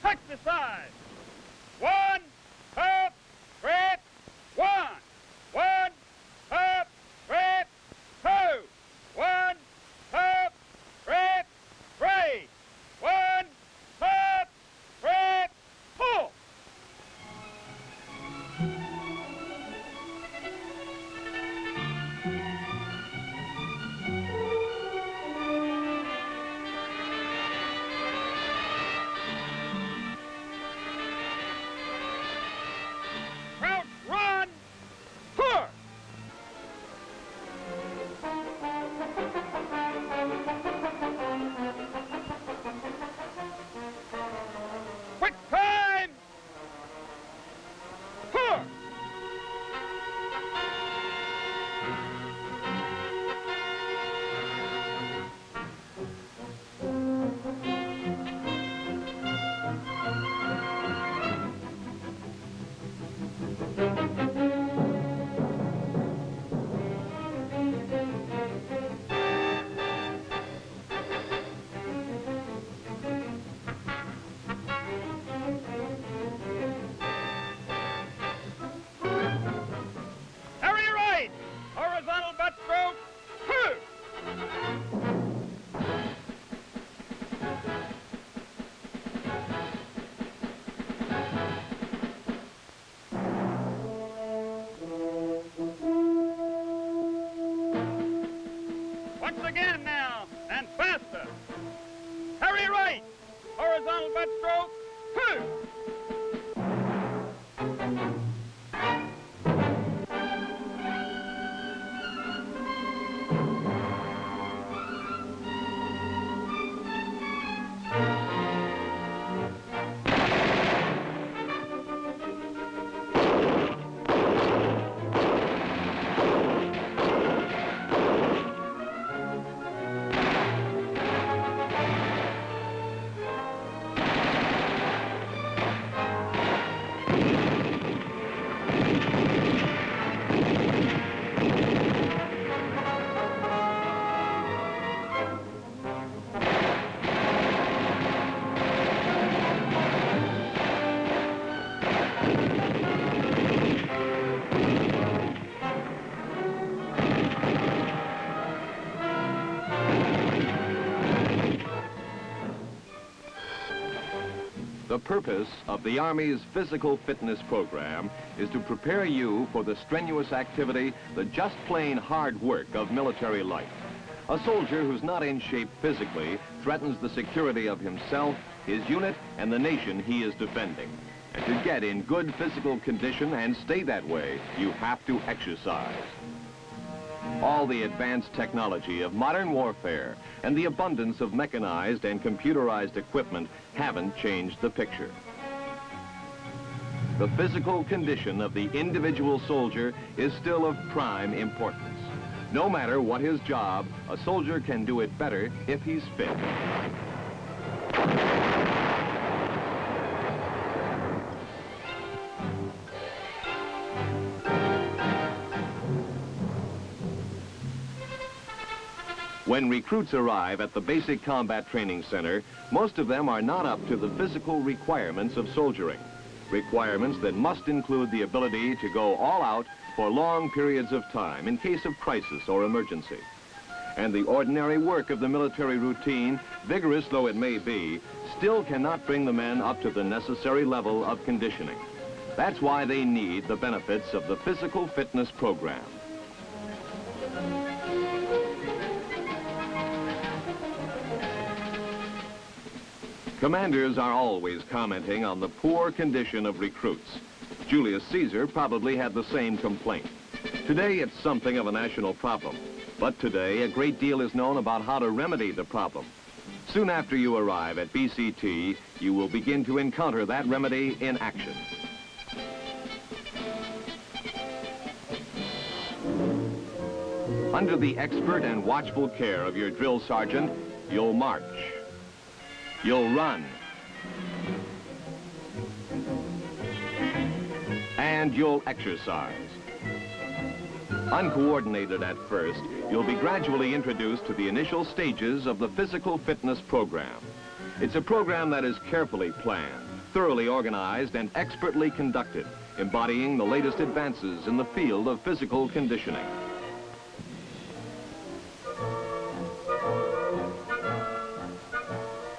Exercise. 1, 2, 3, 1. 1, 2, 3, 2. 1, 2, 3, 3. 1, 2, 3, 4. Crouch, run, pour. Quick time. Pour. Carry right. Horizontal butt stroke. 2. Once again now, and faster. Carry right. Horizontal butt stroke. 2. The purpose of the Army's physical fitness program is to prepare you for the strenuous activity, the just plain hard work of military life. A soldier who's not in shape physically threatens the security of himself, his unit, and the nation he is defending. And to get in good physical condition and stay that way, you have to exercise. All the advanced technology of modern warfare and the abundance of mechanized and computerized equipment haven't changed the picture. The physical condition of the individual soldier is still of prime importance. No matter what his job, a soldier can do it better if he's fit. When recruits arrive at the Basic Combat Training Center, most of them are not up to the physical requirements of soldiering. Requirements that must include the ability to go all out for long periods of time in case of crisis or emergency. And the ordinary work of the military routine, vigorous though it may be, still cannot bring the men up to the necessary level of conditioning. That's why they need the benefits of the physical fitness program. Commanders are always commenting on the poor condition of recruits. Julius Caesar probably had the same complaint. Today, it's something of a national problem. But today, a great deal is known about how to remedy the problem. Soon after you arrive at BCT, you will begin to encounter that remedy in action. Under the expert and watchful care of your drill sergeant, you'll march. You'll run. And you'll exercise. Uncoordinated at first, you'll be gradually introduced to the initial stages of the physical fitness program. It's a program that is carefully planned, thoroughly organized, and expertly conducted, embodying the latest advances in the field of physical conditioning.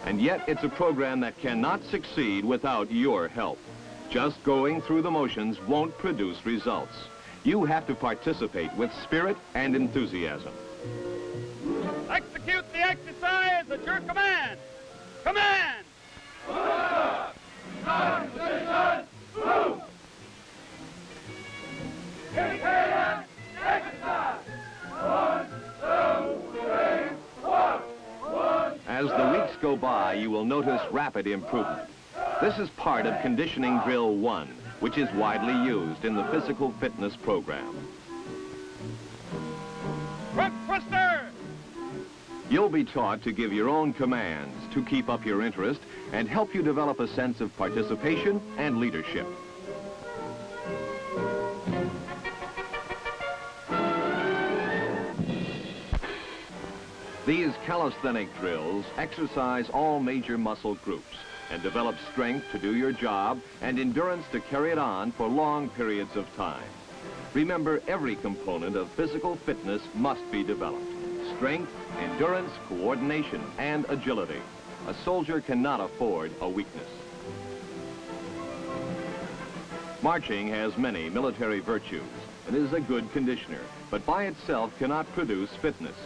And yet, it's a program that cannot succeed without your help. Just going through the motions won't produce results. You have to participate with spirit and enthusiasm. Execute the exercise at your command. Command! Order! Start position! Move! Indicate exercise! 1, 2, 3, 4. As the weeks go by, you will notice rapid improvement. This is part of Conditioning Drill 1, which is widely used in the physical fitness program. Front twister! You'll be taught to give your own commands to keep up your interest and help you develop a sense of participation and leadership. These calisthenic drills exercise all major muscle groups and develop strength to do your job and endurance to carry it on for long periods of time. Remember, every component of physical fitness must be developed. Strength, endurance, coordination, and agility. A soldier cannot afford a weakness. Marching has many military virtues and is a good conditioner, but by itself cannot produce fitness.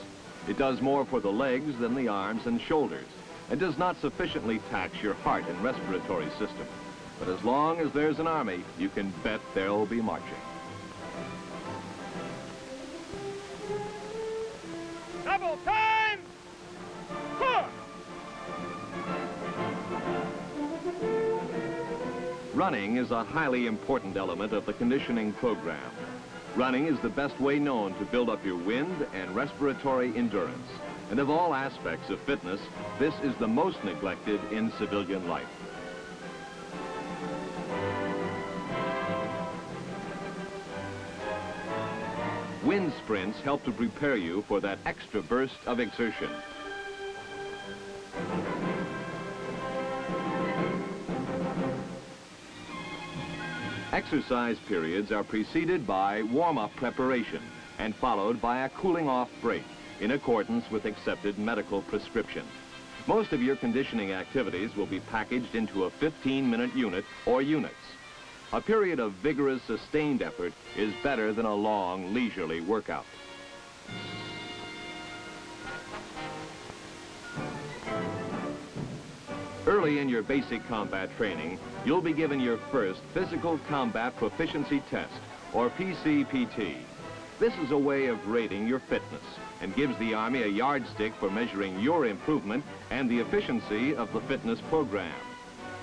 It does more for the legs than the arms and shoulders, and does not sufficiently tax your heart and respiratory system. But as long as there's an army, you can bet there'll be marching. Double time! Huh. Running is a highly important element of the conditioning program. Running is the best way known to build up your wind and respiratory endurance. And of all aspects of fitness, this is the most neglected in civilian life. Wind sprints help to prepare you for that extra burst of exertion. Exercise periods are preceded by warm-up preparation and followed by a cooling-off break in accordance with accepted medical prescription. Most of your conditioning activities will be packaged into a 15-minute unit or units. A period of vigorous, sustained effort is better than a long, leisurely workout. Early in your basic combat training, you'll be given your first Physical Combat Proficiency Test, or PCPT. This is a way of rating your fitness and gives the Army a yardstick for measuring your improvement and the efficiency of the fitness program.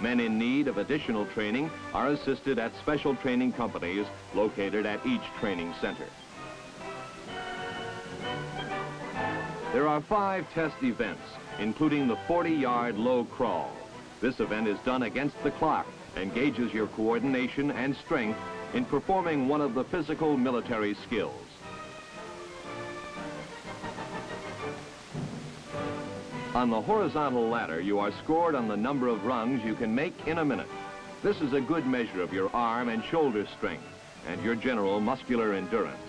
Men in need of additional training are assisted at special training companies located at each training center. There are 5 test events, including the 40-yard low crawl. This event is done against the clock and gauges your coordination and strength in performing one of the physical military skills. On the horizontal ladder, you are scored on the number of rungs you can make in a minute. This is a good measure of your arm and shoulder strength and your general muscular endurance.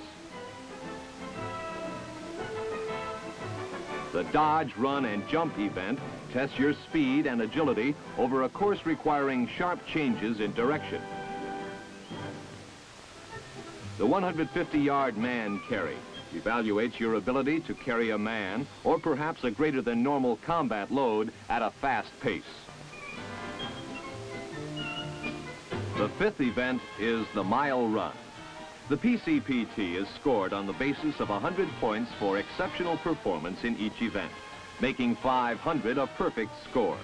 The dodge, run, and jump event tests your speed and agility over a course requiring sharp changes in direction. The 150-yard man carry evaluates your ability to carry a man or perhaps a greater than normal combat load at a fast pace. The fifth event is the mile run. The PCPT is scored on the basis of 100 points for exceptional performance in each event, making 500 a perfect score.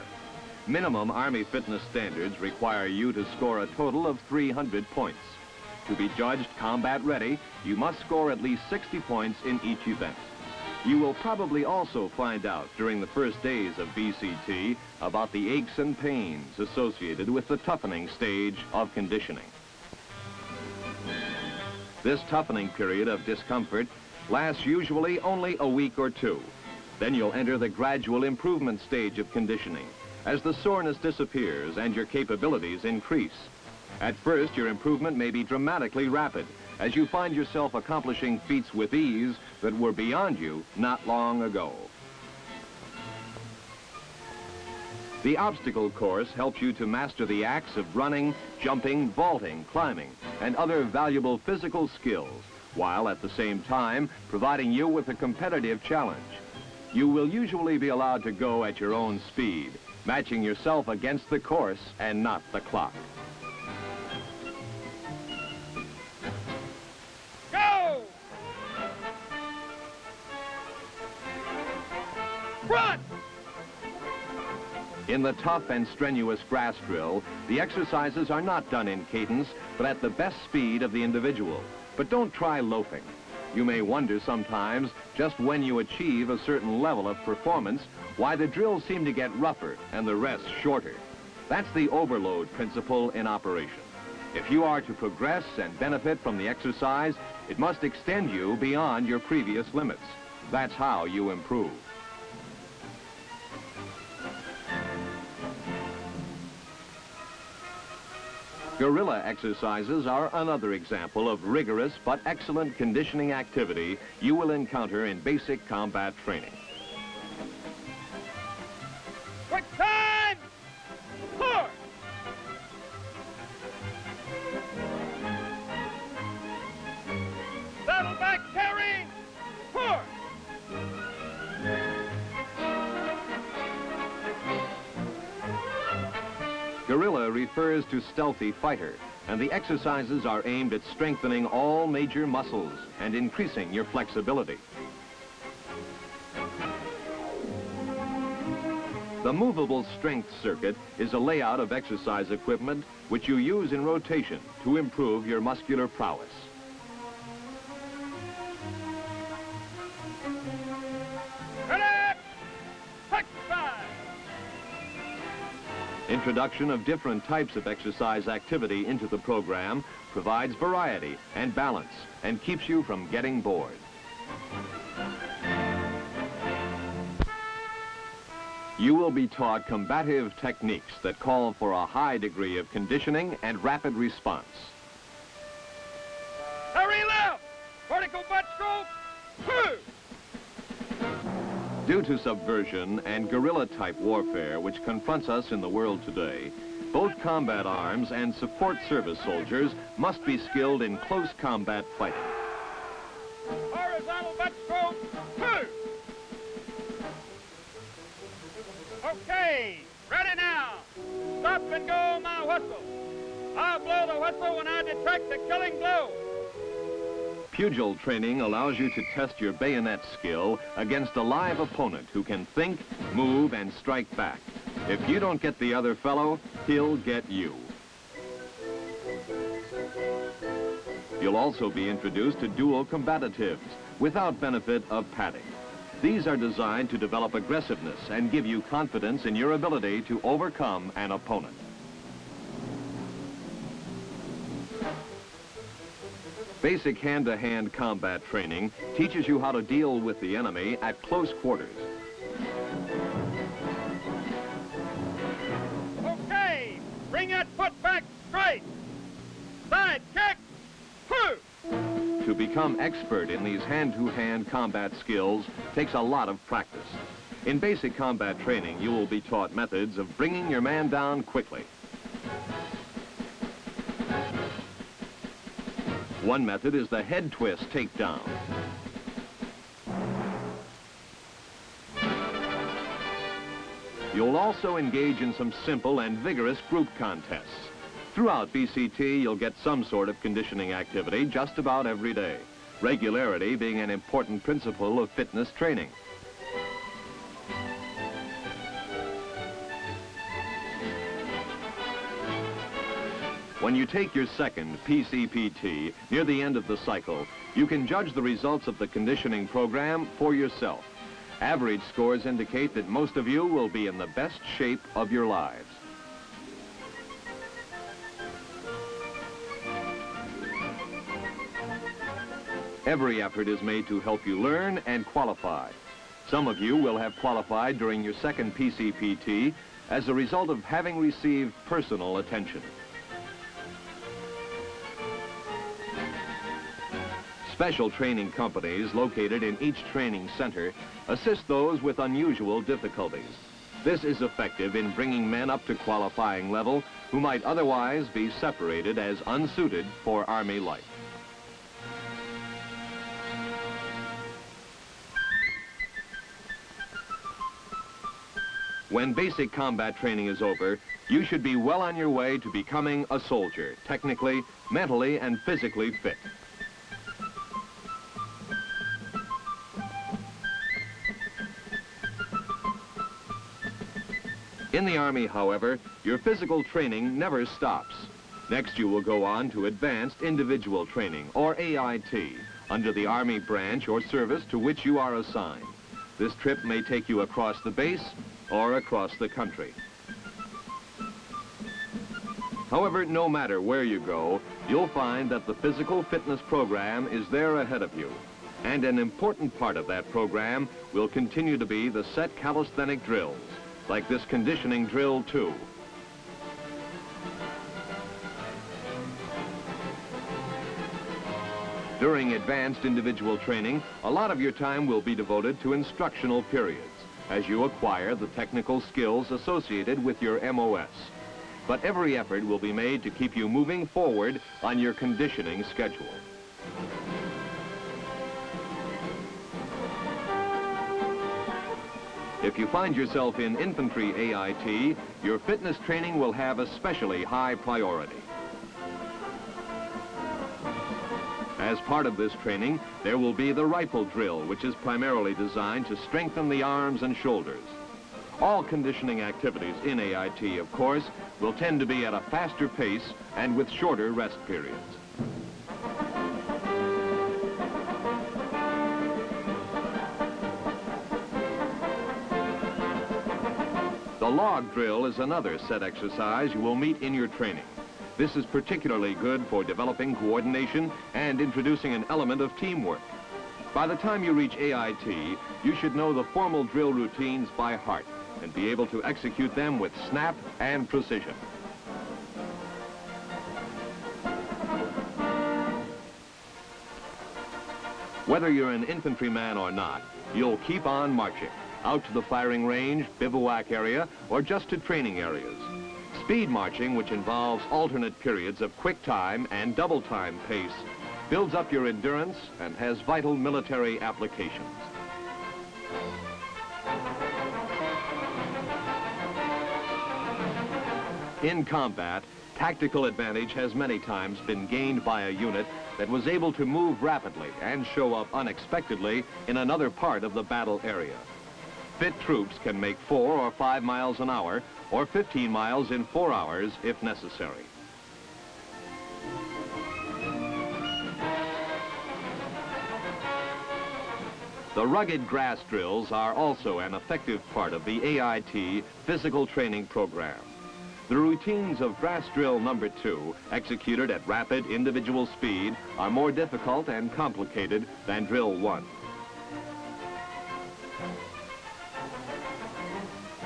Minimum Army fitness standards require you to score a total of 300 points. To be judged combat ready, you must score at least 60 points in each event. You will probably also find out during the first days of BCT about the aches and pains associated with the toughening stage of conditioning. This toughening period of discomfort lasts usually only a week or two. Then you'll enter the gradual improvement stage of conditioning as the soreness disappears and your capabilities increase. At first, your improvement may be dramatically rapid as you find yourself accomplishing feats with ease that were beyond you not long ago. The obstacle course helps you to master the acts of running, jumping, vaulting, climbing, and other valuable physical skills, while at the same time providing you with a competitive challenge. You will usually be allowed to go at your own speed, matching yourself against the course and not the clock. Go! Run! In the tough and strenuous grass drill, the exercises are not done in cadence, but at the best speed of the individual. But don't try loafing. You may wonder sometimes, just when you achieve a certain level of performance, why the drills seem to get rougher and the rest shorter. That's the overload principle in operation. If you are to progress and benefit from the exercise, it must extend you beyond your previous limits. That's how you improve. Guerilla exercises are another example of rigorous but excellent conditioning activity you will encounter in basic combat training. Quick time! Forward! Saddle back carry! Forward! Guerilla refers to stealthy fighter, and the exercises are aimed at strengthening all major muscles and increasing your flexibility. The movable strength circuit is a layout of exercise equipment which you use in rotation to improve your muscular prowess. Ready! Exercise! Introduction of different types of exercise activity into the program provides variety and balance and keeps you from getting bored. You will be taught combative techniques that call for a high degree of conditioning and rapid response. Hurry left! Vertical butt stroke! Two! Due to subversion and guerrilla-type warfare which confronts us in the world today, both combat arms and support service soldiers must be skilled in close combat fighting. Horizontal butt stroke! Two! Okay, ready now. Stop and go my whistle. I'll blow the whistle when I detect the killing blow. Pugil training allows you to test your bayonet skill against a live opponent who can think, move, and strike back. If you don't get the other fellow, he'll get you. You'll also be introduced to dual combatives without benefit of padding. These are designed to develop aggressiveness and give you confidence in your ability to overcome an opponent. Basic hand-to-hand combat training teaches you how to deal with the enemy at close quarters. Okay, bring that foot back straight. Side kick. Two! to become expert in these hand-to-hand combat skills takes a lot of practice. In basic combat training, you will be taught methods of bringing your man down quickly. One method is the head twist takedown. You'll also engage in some simple and vigorous group contests. Throughout BCT, you'll get some sort of conditioning activity just about every day, regularity being an important principle of fitness training. When you take your second PCPT near the end of the cycle, you can judge the results of the conditioning program for yourself. Average scores indicate that most of you will be in the best shape of your lives. Every effort is made to help you learn and qualify. Some of you will have qualified during your second PCPT as a result of having received personal attention. Special training companies located in each training center assist those with unusual difficulties. This is effective in bringing men up to qualifying level who might otherwise be separated as unsuited for Army life. When basic combat training is over, you should be well on your way to becoming a soldier, technically, mentally, and physically fit. In the Army, however, your physical training never stops. Next, you will go on to Advanced Individual Training, or AIT, under the Army branch or service to which you are assigned. This trip may take you across the base or across the country. However, no matter where you go, you'll find that the physical fitness program is there ahead of you. And an important part of that program will continue to be the set calisthenic drills, like this conditioning drill 2. During advanced individual training, a lot of your time will be devoted to instructional periods as you acquire the technical skills associated with your MOS. But every effort will be made to keep you moving forward on your conditioning schedule. If you find yourself in infantry AIT, your fitness training will have especially high priority. As part of this training, there will be the rifle drill, which is primarily designed to strengthen the arms and shoulders. All conditioning activities in AIT, of course, will tend to be at a faster pace and with shorter rest periods. The log drill is another set exercise you will meet in your training. This is particularly good for developing coordination and introducing an element of teamwork. By the time you reach AIT, you should know the formal drill routines by heart and be able to execute them with snap and precision. Whether you're an infantryman or not, you'll keep on marching, out to the firing range, bivouac area, or just to training areas. Speed marching, which involves alternate periods of quick time and double time pace, builds up your endurance and has vital military applications. In combat, tactical advantage has many times been gained by a unit that was able to move rapidly and show up unexpectedly in another part of the battle area. Fit troops can make 4 or 5 miles an hour or 15 miles in 4 hours if necessary. The rugged grass drills are also an effective part of the AIT physical training program. The routines of grass drill number 2, executed at rapid individual speed, are more difficult and complicated than drill 1.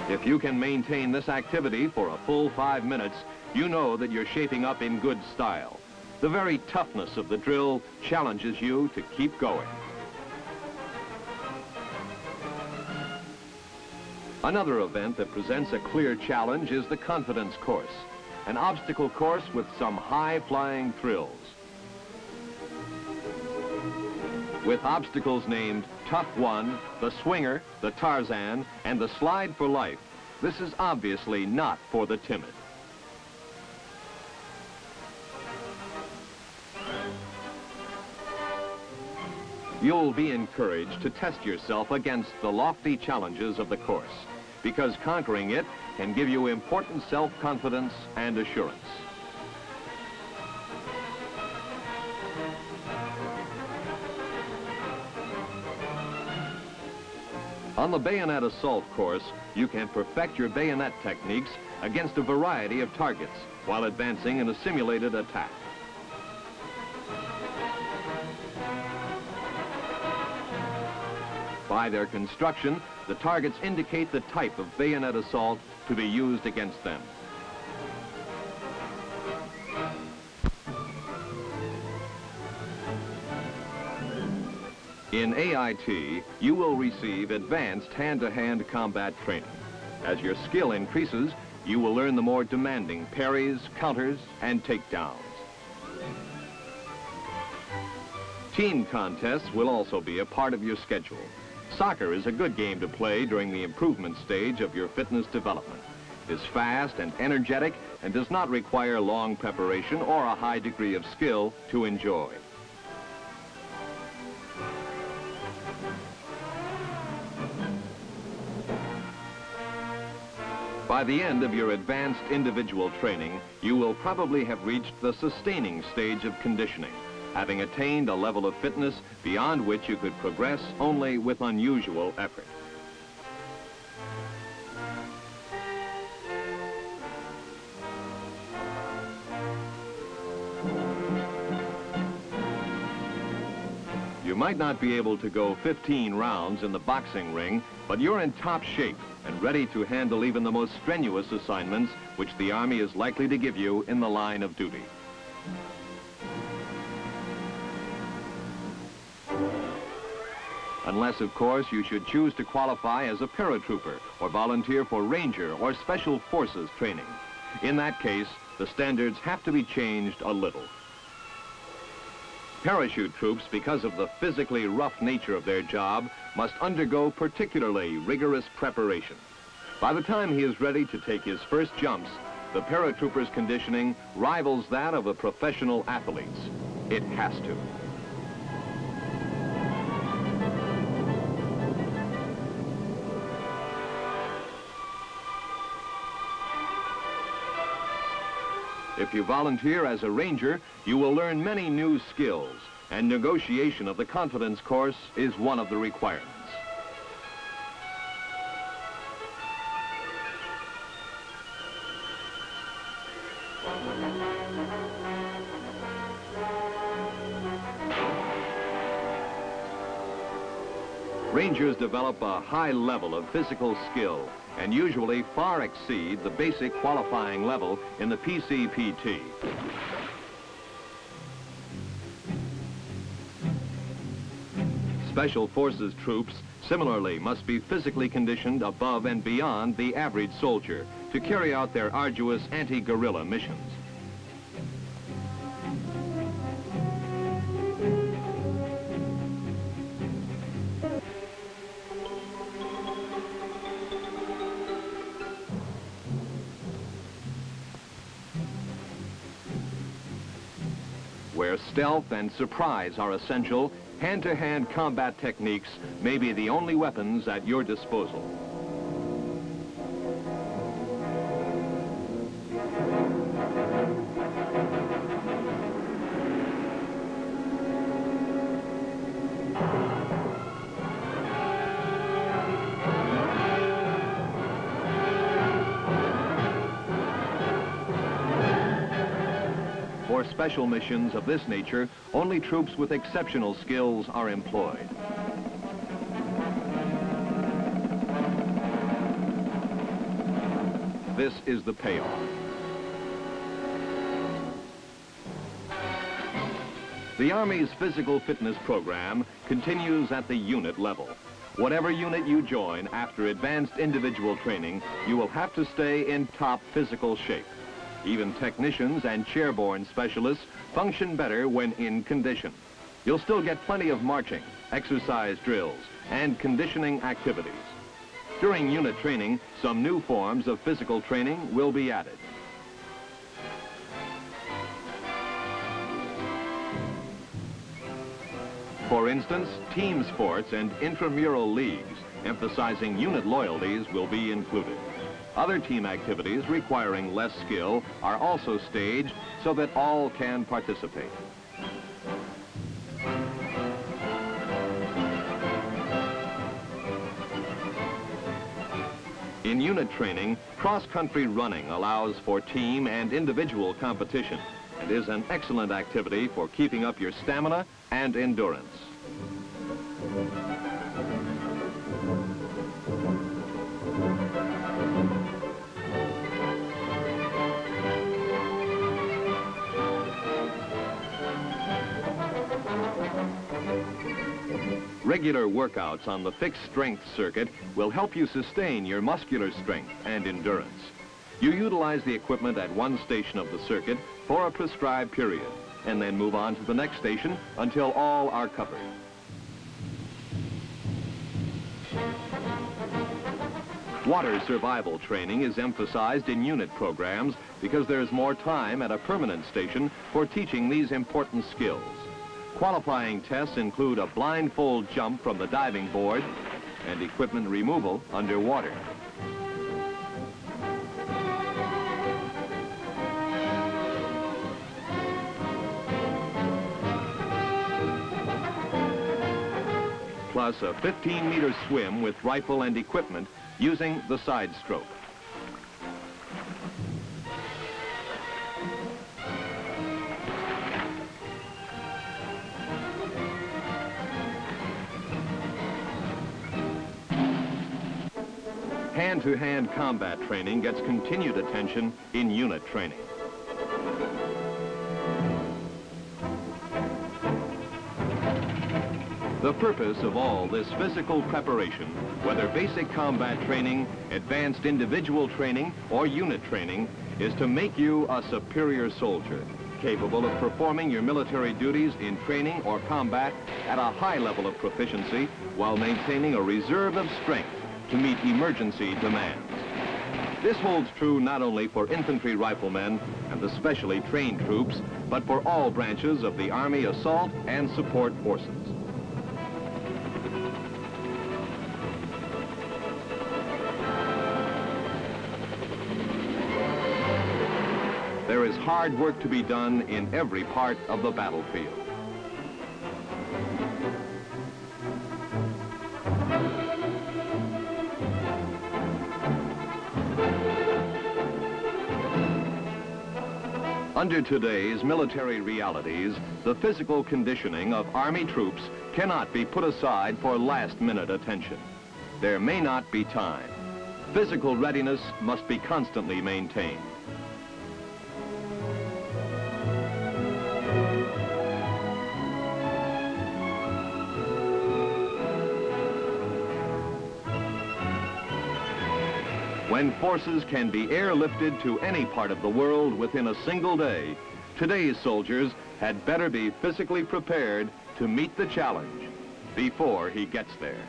If you can maintain this activity for a full 5 minutes, you know that you're shaping up in good style. The very toughness of the drill challenges you to keep going. Another event that presents a clear challenge is the confidence course, an obstacle course with some high-flying thrills. With obstacles named Tough One, the Swinger, the Tarzan, and the Slide for Life, this is obviously not for the timid. You'll be encouraged to test yourself against the lofty challenges of the course, because conquering it can give you important self-confidence and assurance. On the bayonet assault course, you can perfect your bayonet techniques against a variety of targets while advancing in a simulated attack. By their construction, the targets indicate the type of bayonet assault to be used against them. In AIT, you will receive advanced hand-to-hand combat training. As your skill increases, you will learn the more demanding parries, counters, and takedowns. Team contests will also be a part of your schedule. Soccer is a good game to play during the improvement stage of your fitness development. It is fast and energetic and does not require long preparation or a high degree of skill to enjoy. By the end of your advanced individual training, you will probably have reached the sustaining stage of conditioning, having attained a level of fitness beyond which you could progress only with unusual effort. You might not be able to go 15 rounds in the boxing ring, but you're in top shape and ready to handle even the most strenuous assignments which the Army is likely to give you in the line of duty. Unless, of course, you should choose to qualify as a paratrooper or volunteer for Ranger or Special Forces training. In that case, the standards have to be changed a little. Parachute troops, because of the physically rough nature of their job, must undergo particularly rigorous preparation. By the time he is ready to take his first jumps, the paratrooper's conditioning rivals that of the professional athletes. It has to. If you volunteer as a Ranger, you will learn many new skills, and negotiation of the confidence course is one of the requirements. Rangers develop a high level of physical skill and usually far exceed the basic qualifying level in the PCPT. Special Forces troops similarly must be physically conditioned above and beyond the average soldier to carry out their arduous anti-guerrilla missions. Where stealth and surprise are essential, hand-to-hand combat techniques may be the only weapons at your disposal. For special missions of this nature, only troops with exceptional skills are employed. This is the payoff. The Army's physical fitness program continues at the unit level. Whatever unit you join after advanced individual training, you will have to stay in top physical shape. Even technicians and chairborne specialists function better when in condition. You'll still get plenty of marching, exercise drills, and conditioning activities. During unit training, some new forms of physical training will be added. For instance, team sports and intramural leagues emphasizing unit loyalties will be included. Other team activities requiring less skill are also staged so that all can participate. In unit training, cross-country running allows for team and individual competition and is an excellent activity for keeping up your stamina and endurance. Regular workouts on the fixed strength circuit will help you sustain your muscular strength and endurance. You utilize the equipment at one station of the circuit for a prescribed period, and then move on to the next station until all are covered. Water survival training is emphasized in unit programs because there's more time at a permanent station for teaching these important skills. Qualifying tests include a blindfold jump from the diving board and equipment removal underwater. Plus a 15-meter swim with rifle and equipment using the side stroke. Hand-to-hand combat training gets continued attention in unit training. The purpose of all this physical preparation, whether basic combat training, advanced individual training, or unit training, is to make you a superior soldier, capable of performing your military duties in training or combat at a high level of proficiency while maintaining a reserve of strength to meet emergency demands. This holds true not only for infantry riflemen and the specially trained troops, but for all branches of the Army assault and support forces. There is hard work to be done in every part of the battlefield. Under today's military realities, the physical conditioning of Army troops cannot be put aside for last-minute attention. There may not be time. Physical readiness must be constantly maintained. When forces can be airlifted to any part of the world within a single day, today's soldiers had better be physically prepared to meet the challenge before he gets there.